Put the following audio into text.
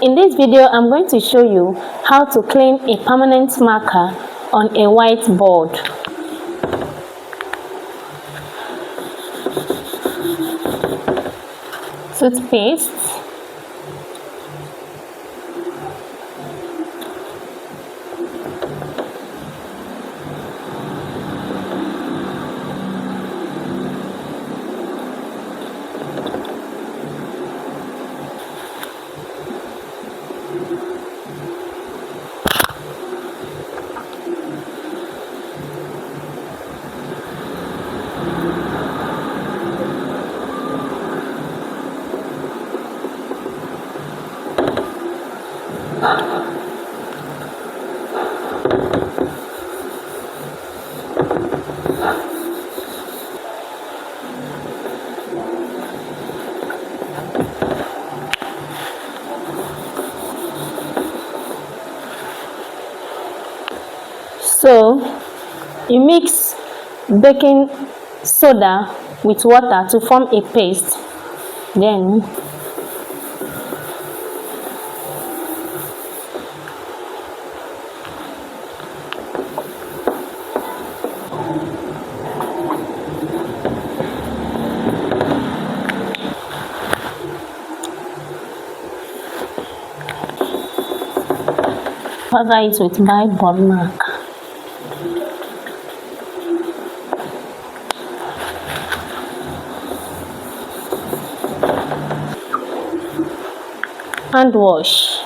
In this video, I'm going to show you how to clean a permanent marker on a whiteboard. Toothpaste, so you mix baking soda with water to form a paste. Then cover it with whiteboard mark. Hand wash.